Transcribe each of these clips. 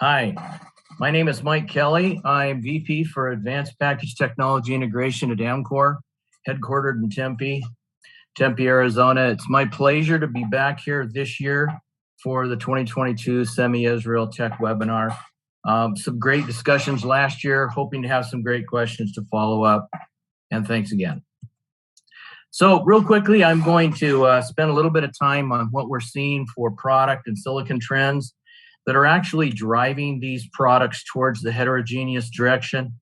Hi, my name is Mike Kelly. I'm VP for Advanced Package Technology Integration at Amkor, headquartered in Tempe, Arizona. It's my pleasure to be back here this year for the 2022 Semi-Israel Tech webinar. Some great discussions last year, hoping to have some great questions to follow up, and thanks again. So real quickly, I'm going to spend a little bit of time on what we're seeing for product and silicon trends that are actually driving these products towards the heterogeneous direction.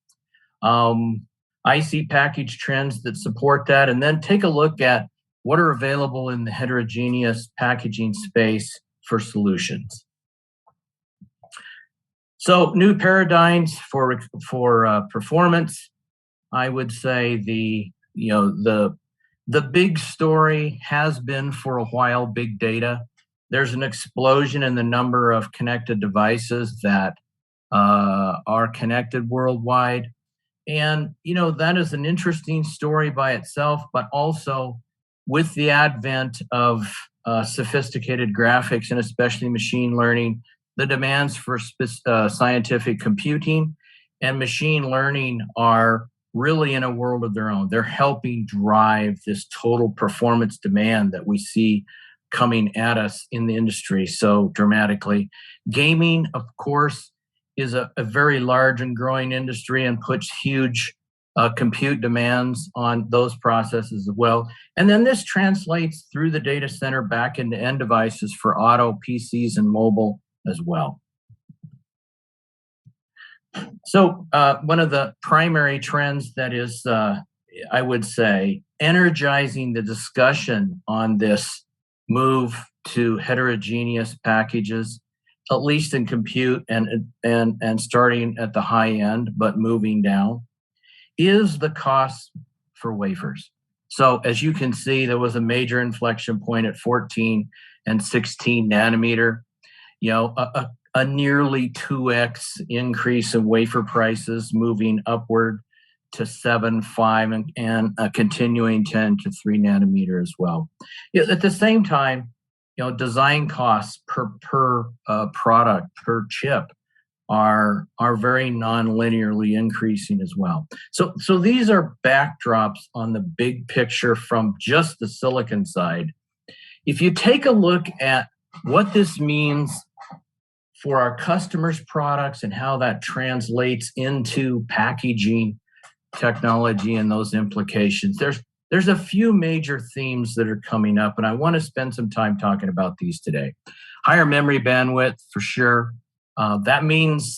I see package trends that support that, and then take a look at what are available in the heterogeneous packaging space for solutions. So new paradigms for performance. I would say the big story has been for a while big data. There's an explosion in the number of connected devices that are connected worldwide. And, that is an interesting story by itself, but also with the advent of sophisticated graphics and especially machine learning, the demands for scientific computing and machine learning are really in a world of their own. They're helping drive this total performance demand that we see coming at us in the industry so dramatically. Gaming, of course, is a very large and growing industry and puts huge compute demands on those processes as well. And then this translates through the data center back into end devices for auto, PCs, and mobile as well. So one of the primary trends that is, I would say, energizing the discussion on this move to heterogeneous packages, at least in compute and starting at the high end, but moving down, is the cost for wafers. So as you can see, there was a major inflection point at 14 and 16 nanometer, a nearly 2x increase in wafer prices moving upward to 7, 5, and continuing 10 to 3 nanometer as well. At the same time, design costs per product, per chip are very non-linearly increasing as well. So these are backdrops on the big picture from just the silicon side. If you take a look at what this means for our customers' products and how that translates into packaging technology and those implications, there's a few major themes that are coming up, and I want to spend some time talking about these today. Higher memory bandwidth, for sure. That means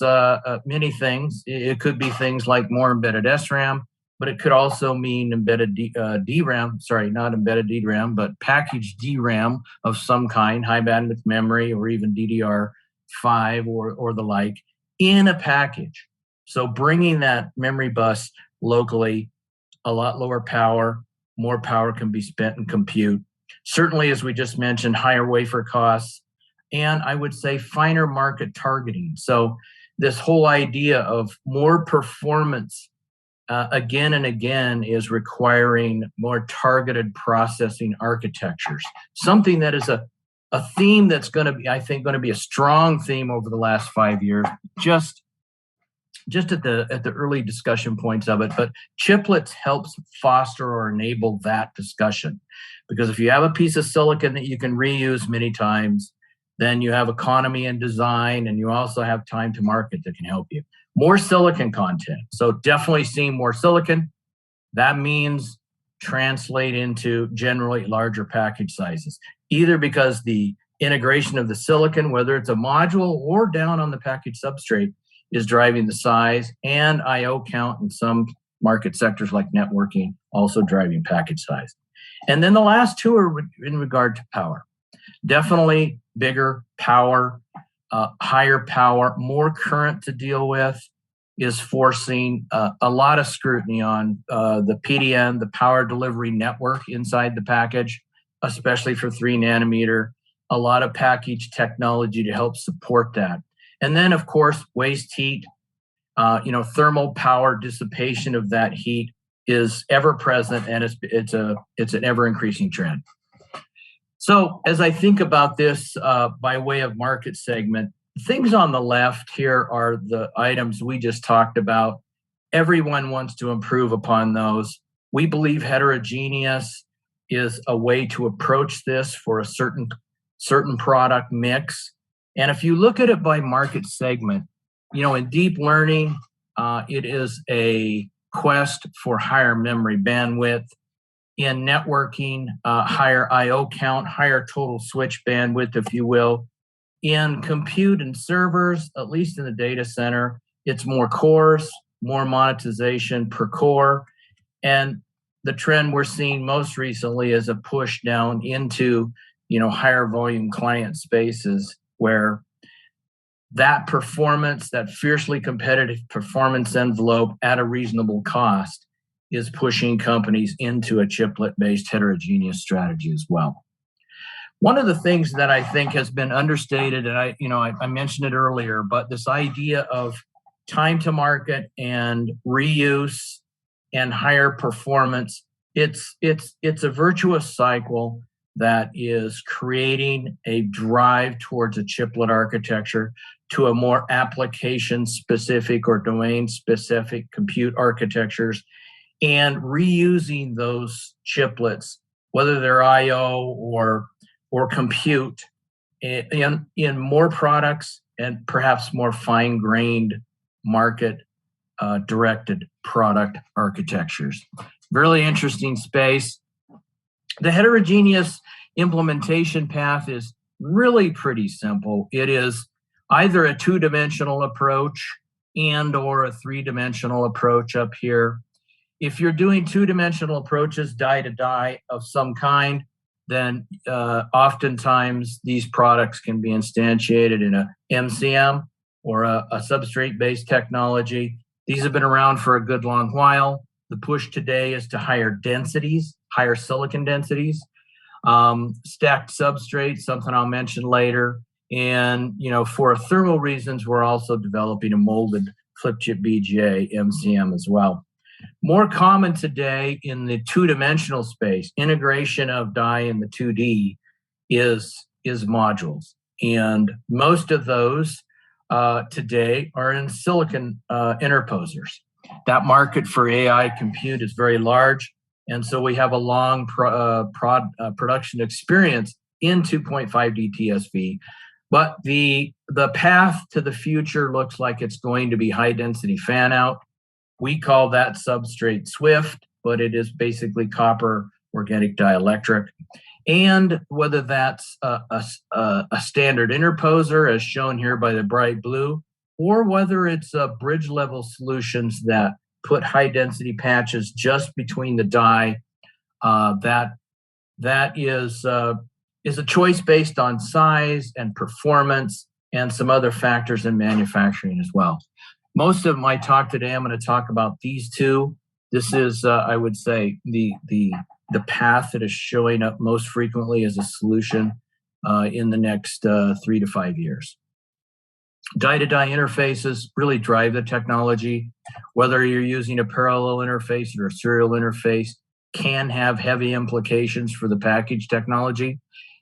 many things. It could be things like more embedded SRAM, but it could also mean embedded DRAM, sorry, not embedded DRAM, but packaged DRAM of some kind, high bandwidth memory, or even DDR5 or the like, in a package. So bringing that memory bus locally, a lot lower power, more power can be spent in compute. Certainly, as we just mentioned, higher wafer costs, and I would say finer market targeting. So this whole idea of more performance again and again is requiring more targeted processing architectures, something that is a theme that's going to be, I think, going to be a strong theme over the last 5 years, just at the early discussion points of it. But chiplets helps foster or enable that discussion, because if you have a piece of silicon that you can reuse many times, then you have economy in design, and you also have time to market that can help you. More silicon content. So definitely seeing more silicon. That means translate into generally larger package sizes, either because the integration of the silicon, whether it's a module or down on the package substrate, is driving the size, and I/O count in some market sectors like networking also driving package size. And then the last two are in regard to power. Definitely bigger power, higher power, more current to deal with is forcing a lot of scrutiny on the PDN, the power delivery network inside the package, especially for 3 nanometer, a lot of package technology to help support that. And then, of course, waste heat, thermal power dissipation of that heat is ever present, and it's an ever increasing trend. So as I think about this by way of market segment, things on the left here are the items we just talked about. Everyone wants to improve upon those. We believe heterogeneous is a way to approach this for a certain product mix. And if you look at it by market segment, in deep learning, it is a quest for higher memory bandwidth. In networking, higher I/O count, higher total switch bandwidth, if you will. In compute and servers, at least in the data center, it's more cores, more monetization per core. And the trend we're seeing most recently is a push down into, higher volume client spaces where that performance, that fiercely competitive performance envelope at a reasonable cost is pushing companies into a chiplet-based heterogeneous strategy as well. One of the things that I think has been understated, and I mentioned it earlier, but this idea of time to market and reuse and higher performance, it's a virtuous cycle that is creating a drive towards a chiplet architecture to a more application-specific or domain-specific compute architectures, and reusing those chiplets, whether they're I/O or compute, in more products and perhaps more fine-grained market-directed product architectures. Really interesting space. The heterogeneous implementation path is really pretty simple. It is either a two-dimensional approach and or a three-dimensional approach up here. If you're doing two-dimensional approaches, die to die of some kind, then oftentimes these products can be instantiated in a MCM or a substrate-based technology. These have been around for a good long while. The push today is to higher densities, higher silicon densities, stacked substrates, something I'll mention later. And, for thermal reasons, we're also developing a molded flip chip BGA MCM as well. More common today in the two-dimensional space, integration of die in the 2D is modules. And most of those today are in silicon interposers. That market for AI compute is very large. And so we have a long production experience in 2.5D TSV. But the path to the future looks like it's going to be high-density fan-out. We call that substrate SWIFT, but it is basically copper organic dielectric. And whether that's a standard interposer, as shown here by the bright blue, or whether it's bridge-level solutions that put high-density patches just between the die, that is a choice based on size and performance and some other factors in manufacturing as well. Most of my talk today, I'm going to talk about these two. This is, I would say, the path that is showing up most frequently as a solution in the next 3 to 5 years. Die-to-die interfaces really drive the technology. Whether you're using a parallel interface or a serial interface can have heavy implications for the package technology.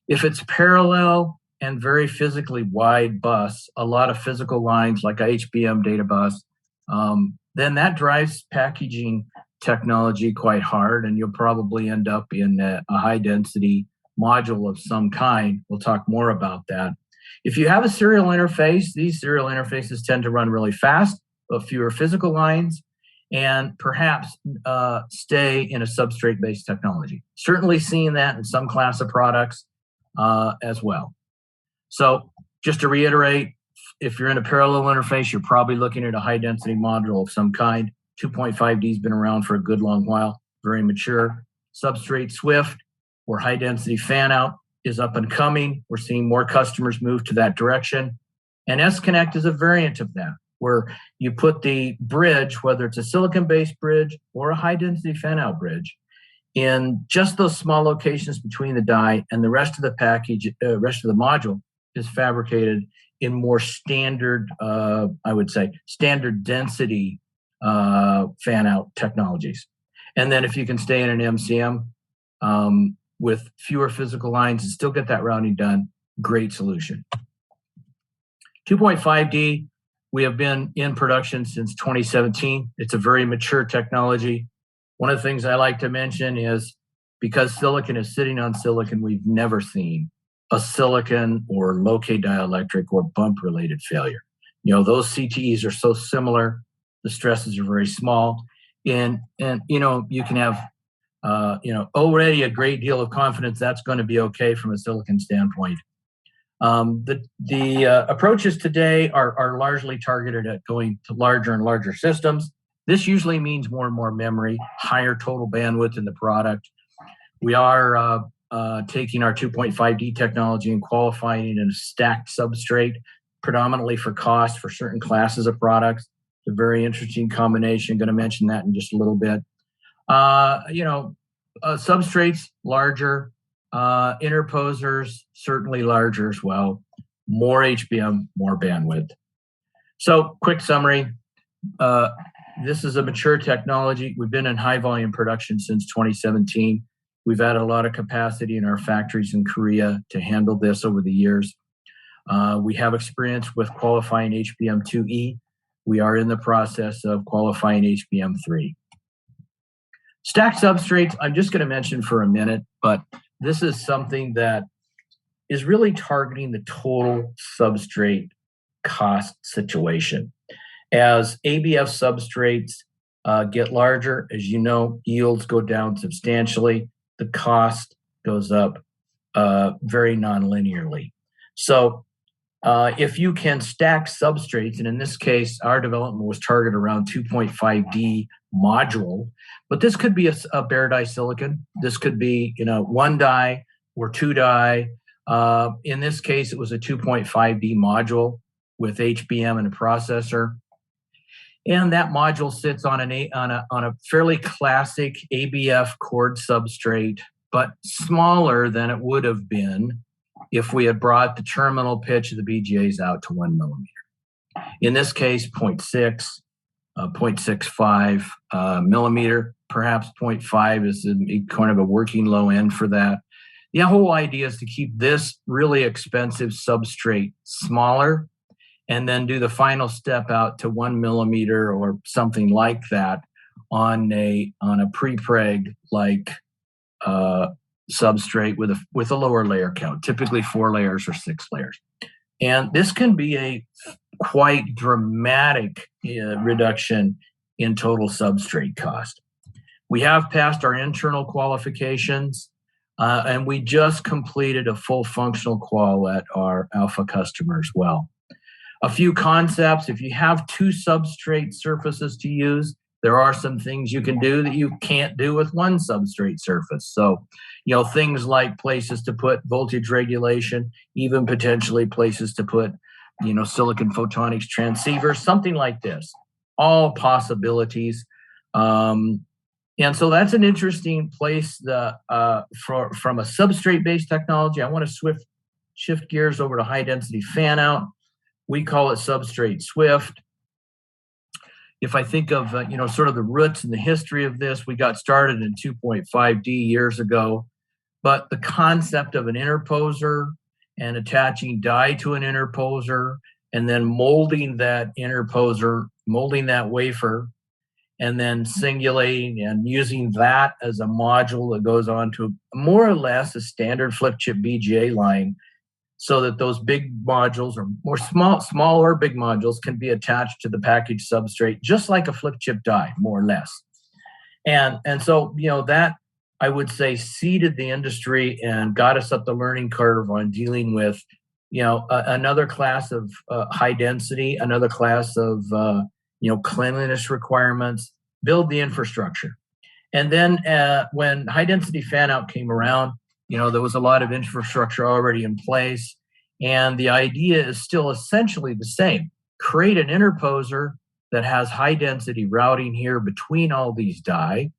If it's parallel and very physically wide bus, a lot of physical lines like a HBM data bus, then that drives packaging technology quite hard, and you'll probably end up in a high-density module of some kind. We'll talk more about that. If you have a serial interface, these serial interfaces tend to run really fast, but fewer physical lines, and perhaps stay in a substrate-based technology. Certainly seeing that in some class of products as well. So just to reiterate, if you're in a parallel interface, you're probably looking at a high-density module of some kind. 2.5D has been around for a good long while, very mature. Substrate SWIFT or high-density fan-out is up and coming. We're seeing more customers move to that direction. And S-Connect is a variant of that, where you put the bridge, whether it's a silicon-based bridge or a high-density fan-out bridge, in just those small locations between the die, and the rest of the package, rest of the module is fabricated in more standard, I would say, standard density fan-out technologies. And then if you can stay in an MCM with fewer physical lines and still get that routing done, great solution. 2.5D, we have been in production since 2017. It's a very mature technology. One of the things I like to mention is because silicon is sitting on silicon, we've never seen a silicon or low-K dielectric or bump-related failure. Those CTEs are so similar. The stresses are very small. And you can have, already a great deal of confidence that's going to be okay from a silicon standpoint. The approaches today are largely targeted at going to larger and larger systems. This usually means more and more memory, higher total bandwidth in the product. We are taking our 2.5D technology and qualifying it in a stacked substrate, predominantly for cost for certain classes of products. It's a very interesting combination. Going to mention that in just a little bit. Substrates larger, interposers certainly larger as well. More HBM, more bandwidth. So, quick summary. This is a mature technology. We've been in high volume production since 2017. We've added a lot of capacity in our factories in Korea to handle this over the years. We have experience with qualifying HBM2E. We are in the process of qualifying HBM3. Stacked substrates, I'm just going to mention for a minute, but this is something that is really targeting the total substrate cost situation. As ABF substrates get larger, as you know, yields go down substantially. The cost goes up very non-linearly. So if you can stack substrates, and in this case, our development was targeted around 2.5D module, but this could be a bare die silicon. This could be, one die or two die. In this case, it was a 2.5D module with HBM and a processor. And that module sits on a fairly classic ABF cord substrate, but smaller than it would have been if we had brought the terminal pitch of the BGAs out to 1 millimeter. In this case, 0.6, 0.65 millimeter, perhaps 0.5 is kind of a working low end for that. The whole idea is to keep this really expensive substrate smaller and then do the final step out to 1 millimeter or something like that on a pre-preg like substrate with a lower layer count, typically 4 layers or 6 layers. And this can be a quite dramatic reduction in total substrate cost. We have passed our internal qualifications, and we just completed a full functional qual at our alpha customer as well. A few concepts: if you have 2 substrate surfaces to use, there are some things you can do that you can't do with 1 substrate surface. So, things like places to put voltage regulation, even potentially places to put, silicon photonics transceivers, something like this. All possibilities. And so that's an interesting place from a substrate-based technology. I want to shift gears over to high-density fan-out. We call it substrate Swift. If I think of, sort of the roots and the history of this, we got started in 2.5D years ago. But the concept of an interposer and attaching die to an interposer and then molding that interposer, molding that wafer, and then singulating and using that as a module that goes on to more or less a standard flip chip BGA line, so that those big modules or more small or big modules can be attached to the package substrate, just like a flip chip die, more or less. And so, that I would say seeded the industry and got us up the learning curve on dealing with, another class of high density, another class of, cleanliness requirements, build the infrastructure. And then when high density fan out came around, there was a lot of infrastructure already in place. And the idea is still essentially the same. Create an interposer that has high density routing here between all these die,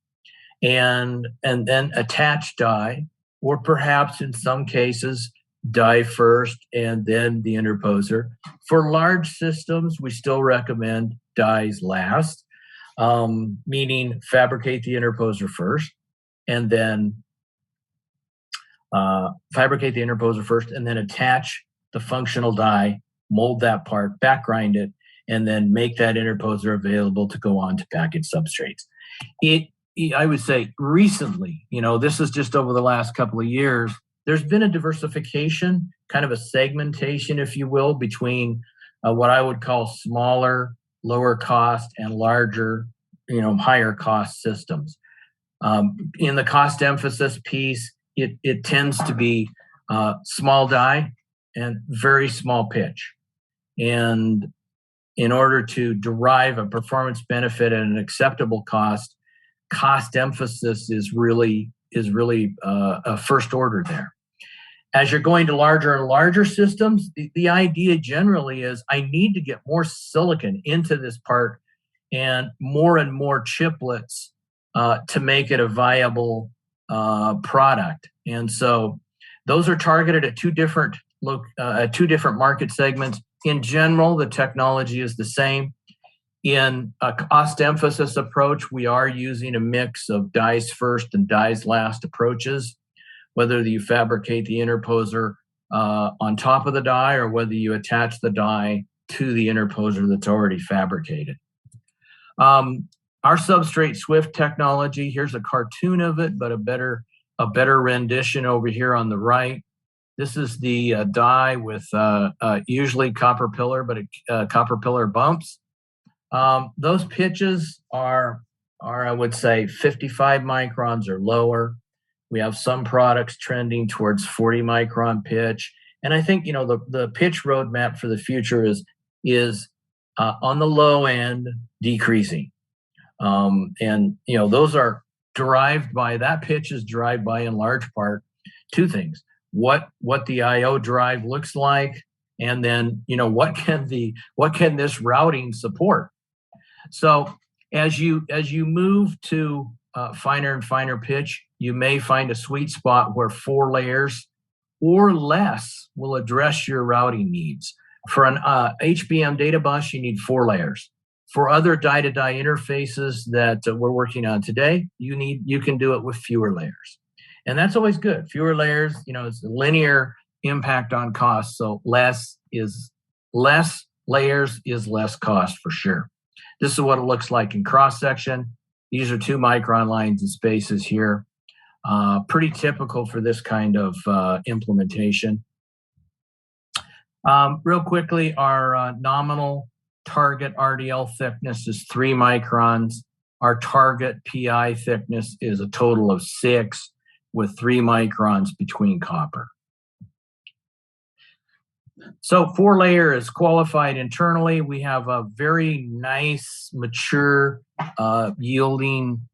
and then attach die, or perhaps in some cases, die first and then the interposer. For large systems, we still recommend dies last, meaning fabricate the interposer first and then attach the functional die mold that part, back grind it, and then make that interposer available to go on to package substrates. I would say recently, this is just over the last couple of years, there's been a diversification, kind of a segmentation, if you will, between what I would call smaller, lower cost, and larger, higher cost systems. In the cost emphasis piece, it tends to be small die and very small pitch. And in order to derive a performance benefit at an acceptable cost emphasis is really a first order there. As you're going to larger and larger systems, the idea generally is I need to get more silicon into this part and more chiplets to make it a viable product. And so those are targeted at two different market segments. In general, the technology is the same. In a cost emphasis approach, we are using a mix of dies first and dies last approaches, whether you fabricate the interposer on top of the die or whether you attach the die to the interposer that's already fabricated. Our substrate Swift technology, here's a cartoon of it, but a better rendition over here on the right. This is the die with usually copper pillar, but copper pillar bumps. Those pitches are I would say 55 microns or lower. We have some products trending towards 40 micron pitch, and I think the pitch roadmap for the future is on the low end decreasing, and those are derived by that pitch is derived by in large part two things: what the I/O drive looks like, and then what can this routing support. So as you move to finer and finer pitch, you may find a sweet spot where 4 layers or less will address your routing needs. For an HBM data bus, you need 4 layers. For other die-to-die interfaces that we're working on today, you can do it with fewer layers. And that's always good. Fewer layers, it's a linear impact on cost. So less layers is less cost for sure. This is what it looks like in cross-section. These are 2 micron lines and spaces here. Pretty typical for this kind of implementation. Real quickly, our nominal target RDL thickness is 3 microns. Our target PI thickness is a total of 6 with 3 microns between copper. So 4-layer is qualified internally. We have a very nice, mature, yielding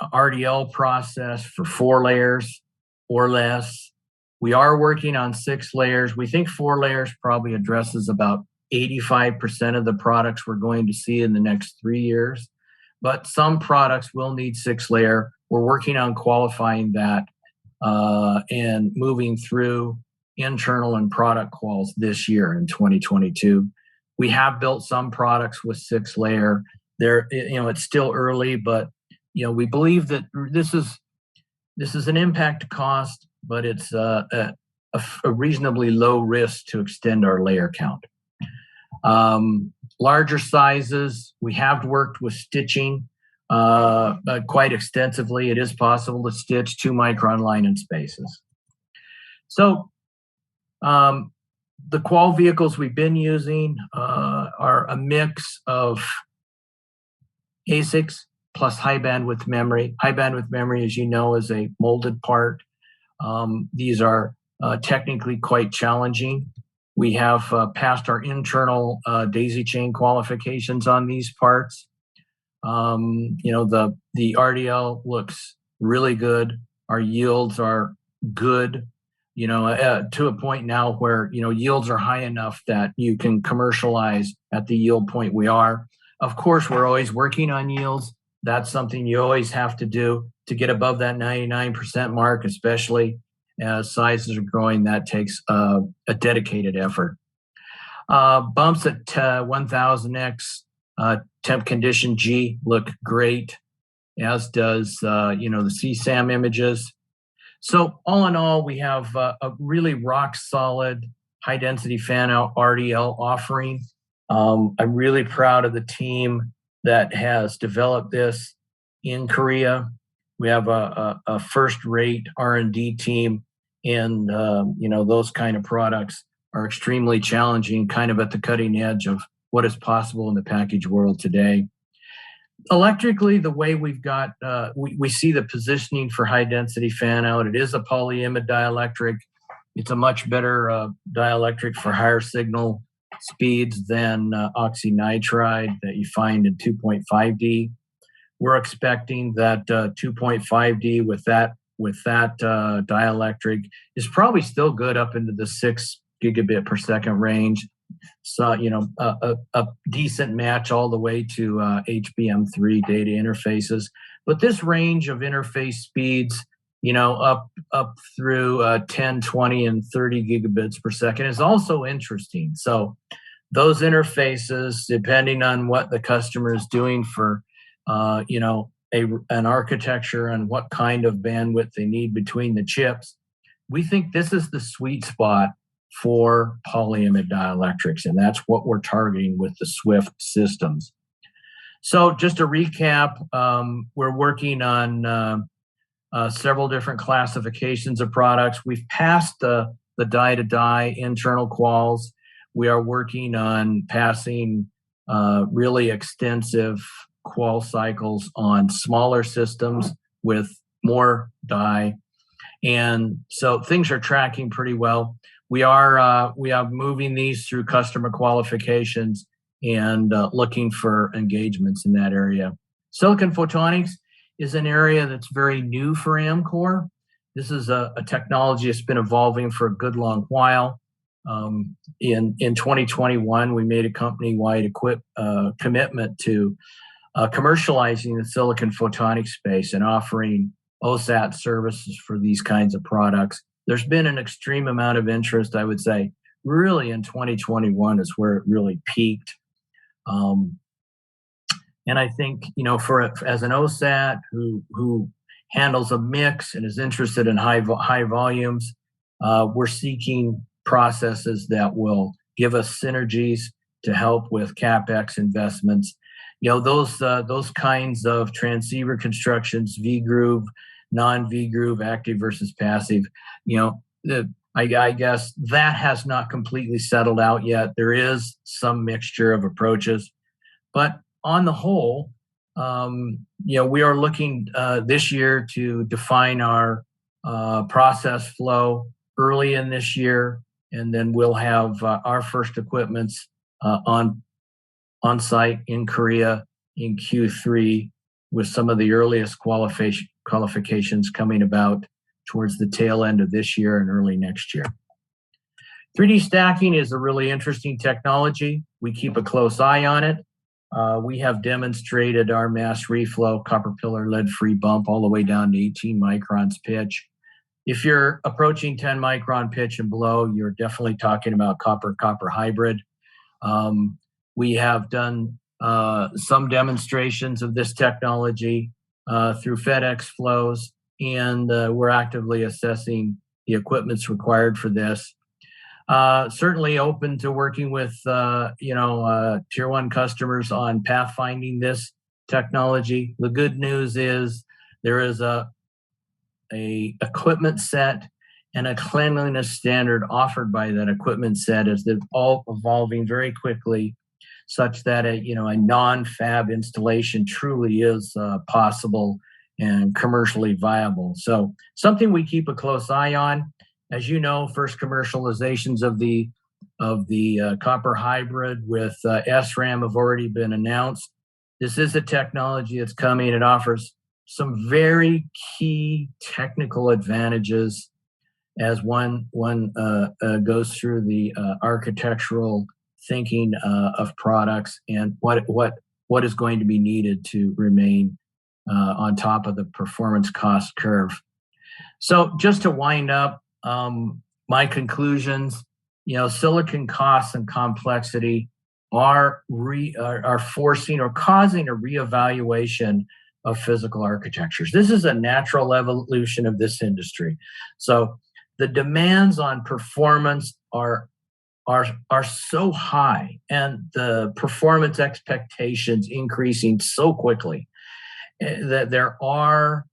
RDL process for 4 layers or less. We are working on 6 layers. We think 4 layers probably addresses about 85% of the products we're going to see in the next 3 years. But some products will need 6-layer. We're working on qualifying that and moving through internal and product quals this year in 2022. We have built some products with 6-layer. It's still early, but we believe that this is an impact cost, but it's a reasonably low risk to extend our layer count. Larger sizes, we have worked with stitching quite extensively. It is possible to stitch 2 micron line and spaces. So the qual vehicles we've been using are a mix of ASICs plus high bandwidth memory. High bandwidth memory, as you know, is a molded part. These are technically quite challenging. We have passed our internal daisy chain qualifications on these parts. The RDL looks really good. Our yields are good. To a point now where, yields are high enough that you can commercialize at the yield point we are. Of course, we're always working on yields. That's something you always have to do to get above that 99% mark, especially as sizes are growing. That takes a dedicated effort. Bumps at 1000X, temp condition G look great, as does, the CSAM images. So all in all, we have a really rock solid high-density fan-out RDL offering. I'm really proud of the team that has developed this in Korea. We have a first-rate R&D team, and those kind of products are extremely challenging, kind of at the cutting edge of what is possible in the package world today. Electrically, the way we've got, we see the positioning for high-density fan-out. It is a polyimide dielectric. It's a much better dielectric for higher signal speeds than oxynitride that you find in 2.5D. We're expecting that 2.5D with that dielectric is probably still good up into the 6 gigabit per second range. So, a decent match all the way to HBM3 data interfaces. But this range of interface speeds, up through 10, 20, and 30 gigabits per second is also interesting. So those interfaces, depending on what the customer is doing for, an architecture and what kind of bandwidth they need between the chips, we think this is the sweet spot for polyimide dielectrics, and that's what we're targeting with the Swift systems. So just to recap, we're working on several different classifications of products. We've passed the die-to-die internal quals. We are working on passing really extensive qual cycles on smaller systems with more die. And so things are tracking pretty well. We are moving these through customer qualifications and looking for engagements in that area. Silicon photonics is an area that's very new for Amkor. This is a technology that's been evolving for a good long while. In 2021, we made a company-wide commitment to commercializing the silicon photonics space and offering OSAT services for these kinds of products. There's been an extreme amount of interest, I would say, really in 2021 is where it really peaked. And I think, as an OSAT who handles a mix and is interested in high volumes, we're seeking processes that will give us synergies to help with CapEx investments. Those kinds of transceiver constructions, V-groove, non-V-groove, active versus passive, I guess that has not completely settled out yet. There is some mixture of approaches, but on the whole, we are looking this year to define our process flow early in this year, and then we'll have our first equipments on site in Korea in Q3, with some of the earliest qualifications coming about towards the tail end of this year and early next year. 3D stacking is a really interesting technology. We keep a close eye on it. We have demonstrated our mass reflow copper pillar lead-free bump all the way down to 18 microns pitch. If you're approaching 10 micron pitch and below, you're definitely talking about copper-copper hybrid. We have done some demonstrations of this technology through FedEx flows, and we're actively assessing the equipments required for this. Certainly open to working with tier one customers on pathfinding this technology. The good news is there is a equipment set and a cleanliness standard offered by that equipment set, as they're all evolving very quickly, such that a non-fab installation truly is possible and commercially viable. So something we keep a close eye on. As you know, first commercializations of the copper hybrid with SRAM have already been announced. This is a technology that's coming. It offers some very key technical advantages as one goes through the architectural thinking of products and what is going to be needed to remain on top of the performance cost curve. So just to wind up, my conclusions, silicon costs and complexity are forcing or causing a reevaluation of physical architectures. This is a natural evolution of this industry. So the demands on performance are are so high, and the performance expectations increasing so quickly that there are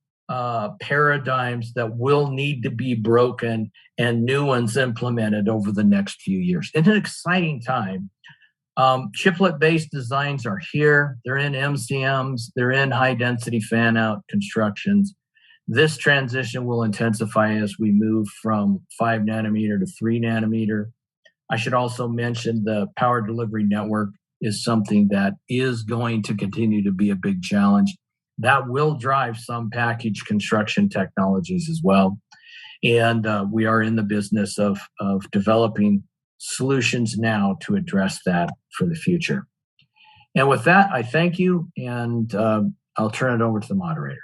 paradigms that will need to be broken and new ones implemented over the next few years. It's an exciting time. Chiplet-based designs are here. They're in MCMs. They're in high-density fan-out constructions. This transition will intensify as we move from 5 nanometer to 3 nanometer. I should also mention the power delivery network is something that is going to continue to be a big challenge. That will drive some package construction technologies as well. And we are in the business of developing solutions now to address that for the future. And with that, I thank you, and I'll turn it over to the moderator.